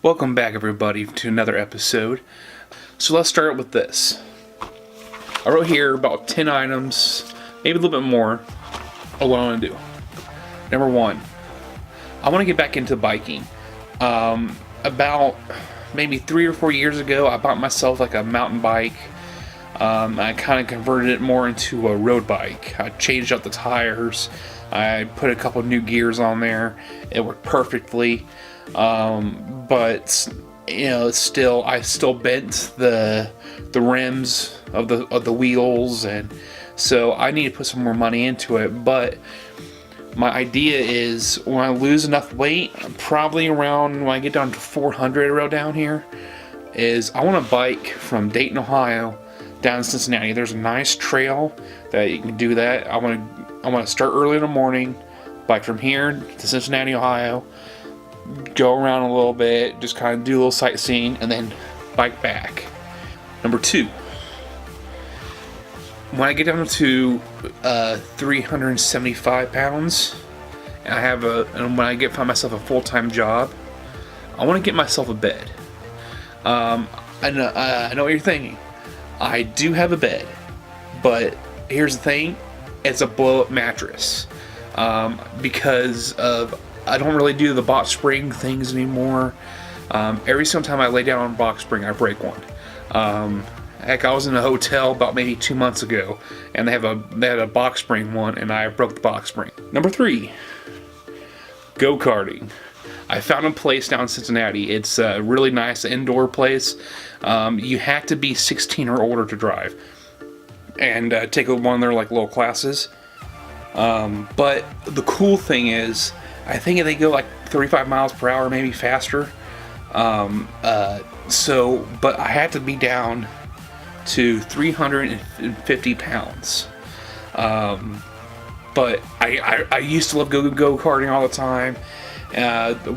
Welcome back, everybody, to another episode. So let's start with this. I wrote here about 10 items, maybe a little bit more, of what I want to do. Number one, I want to get back into biking. About maybe 3 or 4 years ago, I bought myself like a mountain bike. I kind of converted it more into a road bike. I changed out the tires. I put a couple new gears on there. It worked perfectly. But you know, I still bent the rims of the wheels, and so I need to put some more money into it. But my idea is when I lose enough weight, probably around when I get down to 400 around down here, is I want to bike from Dayton, Ohio, down to Cincinnati. There's a nice trail that you can do that. I want to start early in the morning, bike from here to Cincinnati, Ohio. Go around a little bit, just kind of do a little sightseeing, and then bike back. Number two, when I get down to 375 pounds, and when I find myself a full-time job, I want to get myself a bed. I know what you're thinking. I do have a bed, but here's the thing: it's a blow-up mattress. Because I don't really do the box spring things anymore. Every single time I lay down on a box spring, I break one. Heck, I was in a hotel about maybe 2 months ago, and they had a box spring one, and I broke the box spring. Number three, go-karting. I found a place down in Cincinnati. It's a really nice indoor place. You have to be 16 or older to drive, and take one of their like little classes. But the cool thing is, I think they go like 35 miles per hour, maybe faster. But I had to be down to 350 pounds. But I used to love go-karting all the time.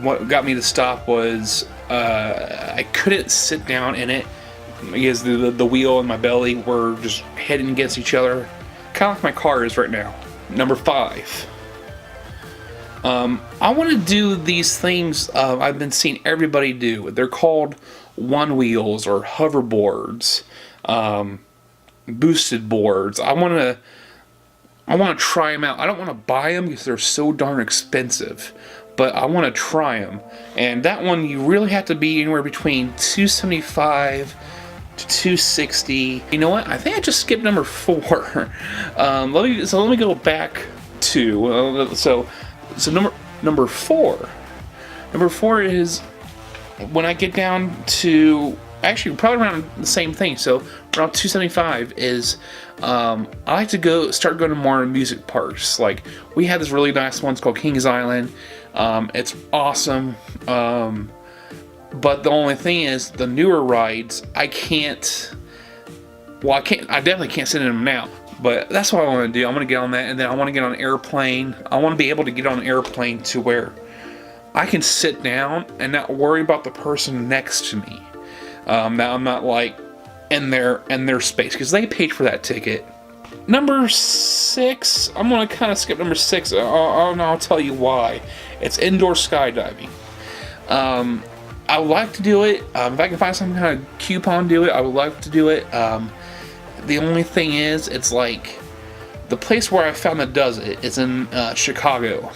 What got me to stop was I couldn't sit down in it because the wheel and my belly were just hitting against each other, kind of like my car is right now. Number five. I want to do these things I've been seeing everybody do. They're called one wheels or hoverboards, boosted boards. I want to try them out. I don't want to buy them because they're so darn expensive, but I want to try them. And that one, you really have to be anywhere between 275 to 260. You know what? I think I just skipped number four. Let me go back to So number four. Number four is when I get down to actually probably around the same thing. So around 275 is I like to start going to more amusement parks. Like we had this really nice one called Kings Island. It's awesome. But the only thing is the newer rides I definitely can't sit in them now. But that's what I want to do. I want to get on that, and then I want to get on an airplane. I want to be able to get on an airplane to where I can sit down and not worry about the person next to me. Now I'm not like in their space because they paid for that ticket. Number six, I'm going to kind of skip number six. I'll tell you why. It's indoor skydiving. I would like to do it. If I can find some kind of coupon to do it, I would like to do it. The only thing is, it's like the place where I found that does it is in Chicago,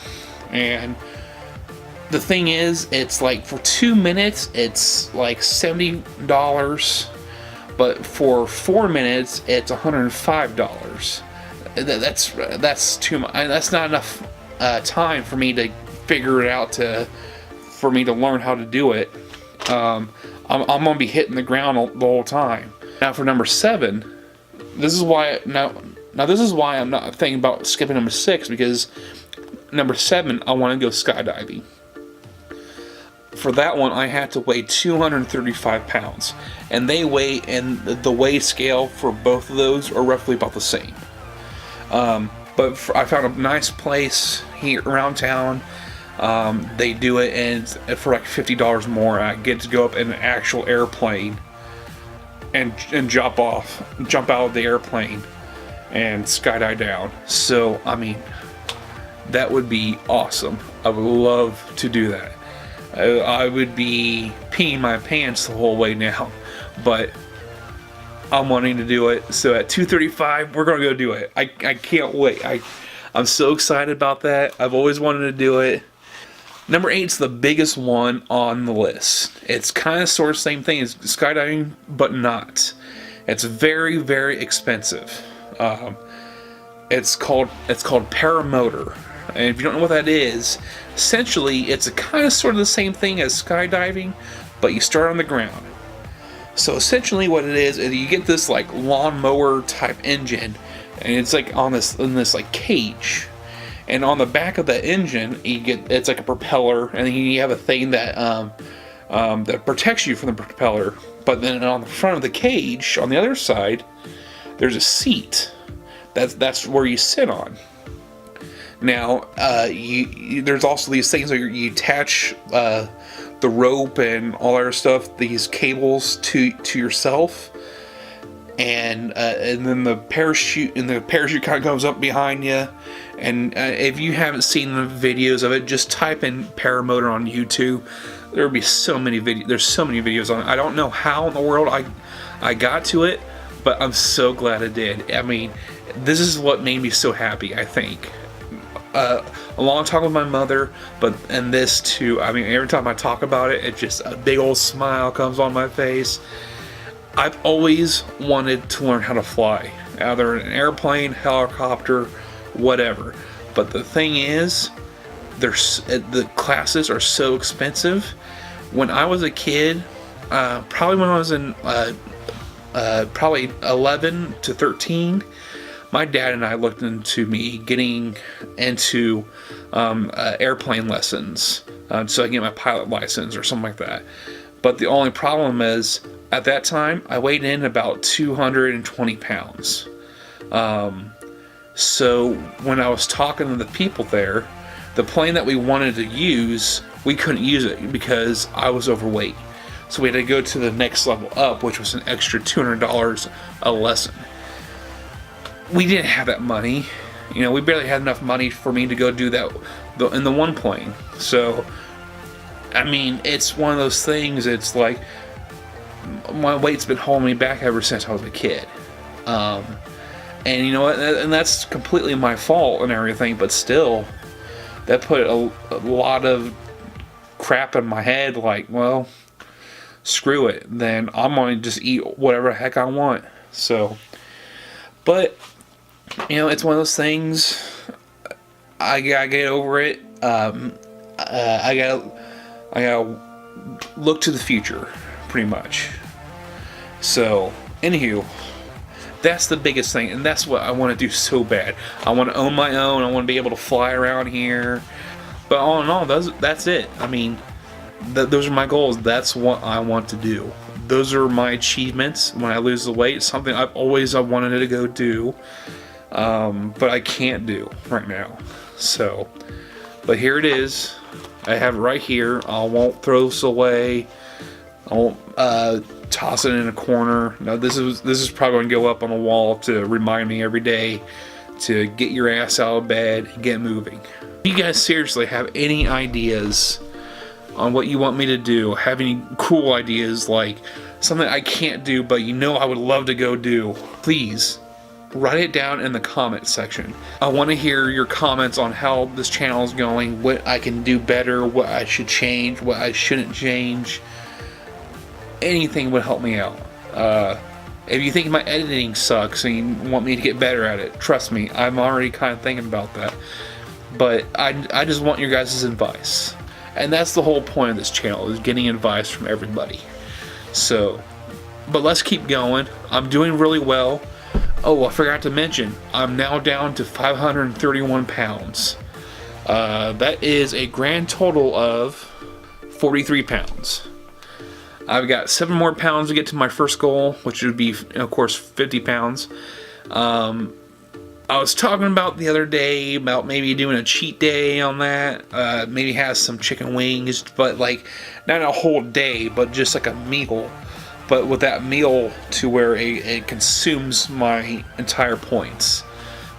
and the thing is, it's like for 2 minutes it's like $70, but for 4 minutes it's $105. That's too much. That's not enough time for me to figure it out for me to learn how to do it. I'm gonna be hitting the ground the whole time. Now for number seven. This is why I'm not thinking about skipping number six, because number seven, I want to go skydiving. For that one, I had to weigh 235 pounds, and the weigh scale for both of those are roughly about the same. But I found a nice place here around town. They do it, and for like $50 more, I get to go up in an actual airplane and jump out of the airplane and skydive down. So I mean, that would be awesome. I would love to do that. I would be peeing my pants the whole way now, but I'm wanting to do it. So at 2:35, we're gonna go do it. I can't wait. I'm so excited about that. I've always wanted to do it. Number 8 is the biggest one on the list. It's kind of sort of same thing as skydiving, but not. It's very, very expensive. It's called paramotor. And if you don't know what that is, essentially it's a kind of sort of the same thing as skydiving, but you start on the ground. So essentially what it is you get this like lawnmower type engine, and it's like in this like cage. And on the back of the engine, it's like a propeller, and then you have a thing that that protects you from the propeller. But then on the front of the cage, on the other side, there's a seat. That's where you sit on. Now, there's also these things where you attach the rope and all that stuff, these cables to yourself, and then the parachute kind of comes up behind you. And if you haven't seen the videos of it, just type in paramotor on YouTube. There'll be so many videos. There's so many videos on it. I don't know how in the world I got to it, but I'm so glad I did. I mean, this is what made me so happy, I think. A long talk with my mother, and this too. I mean, every time I talk about it, it's just a big old smile comes on my face. I've always wanted to learn how to fly, either an airplane, helicopter, whatever. But the thing is, the classes are so expensive. When I was a kid, probably when I was in probably 11 to 13, my dad and I looked into me getting into airplane lessons, so I can get my pilot license or something like that. But the only problem is, at that time, I weighed in about 220 pounds. So when I was talking to the people there, the plane that we wanted to use, we couldn't use it because I was overweight. So we had to go to the next level up, which was an extra $200 a lesson. We didn't have that money. You know, we barely had enough money for me to go do that in the one plane. So, I mean, it's one of those things, it's like, my weight's been holding me back ever since I was a kid. And you know what, and that's completely my fault and everything, but still, that put a lot of crap in my head, like, well, screw it, then I'm gonna just eat whatever the heck I want. So, but, you know, it's one of those things, I gotta get over it. I gotta look to the future, pretty much. So, anywho, that's the biggest thing, and that's what I want to do so bad. I want to own my own. I want to be able to fly around here. But all in all, that's it. I mean, those are my goals. That's what I want to do. Those are my achievements when I lose the weight. It's something I've always wanted to go do, but I can't do right now. So, but here it is. I have it right here. I won't throw this away. I won't toss it in a corner. No, this is probably going to go up on a wall to remind me every day to get your ass out of bed and get moving. If you guys seriously have any ideas on what you want me to do, have any cool ideas, like something I can't do but you know I would love to go do, please write it down in the comment section. I want to hear your comments on how this channel is going, what I can do better, what I should change, what I shouldn't change. Anything would help me out. If you think my editing sucks and you want me to get better at it, trust me, I'm already kind of thinking about that. But I just want your guys' advice. And that's the whole point of this channel, is getting advice from everybody. So, but let's keep going. I'm doing really well. Oh, I forgot to mention, I'm now down to 531 pounds. That is a grand total of 43 pounds. I've got 7 more pounds to get to my first goal, which would be, of course, 50 pounds. I was talking about the other day about maybe doing a cheat day on that. Maybe have some chicken wings, but like not a whole day, but just like a meal. But with that meal to where it consumes my entire points.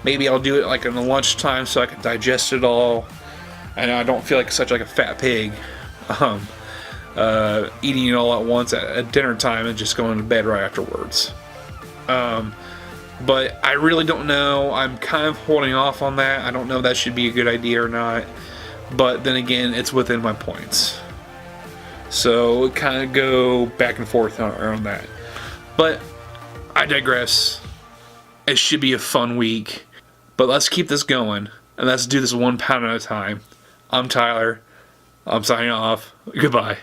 Maybe I'll do it like in the lunchtime so I can digest it all, and I don't feel like such like a fat pig. eating it all at once at dinner time and just going to bed right afterwards. But I really don't know. I'm kind of holding off on that. I don't know if that should be a good idea or not. But then again, it's within my points. So kind of go back and forth on that. But I digress. It should be a fun week. But let's keep this going. And let's do this 1 pound at a time. I'm Tyler. I'm signing off. Goodbye.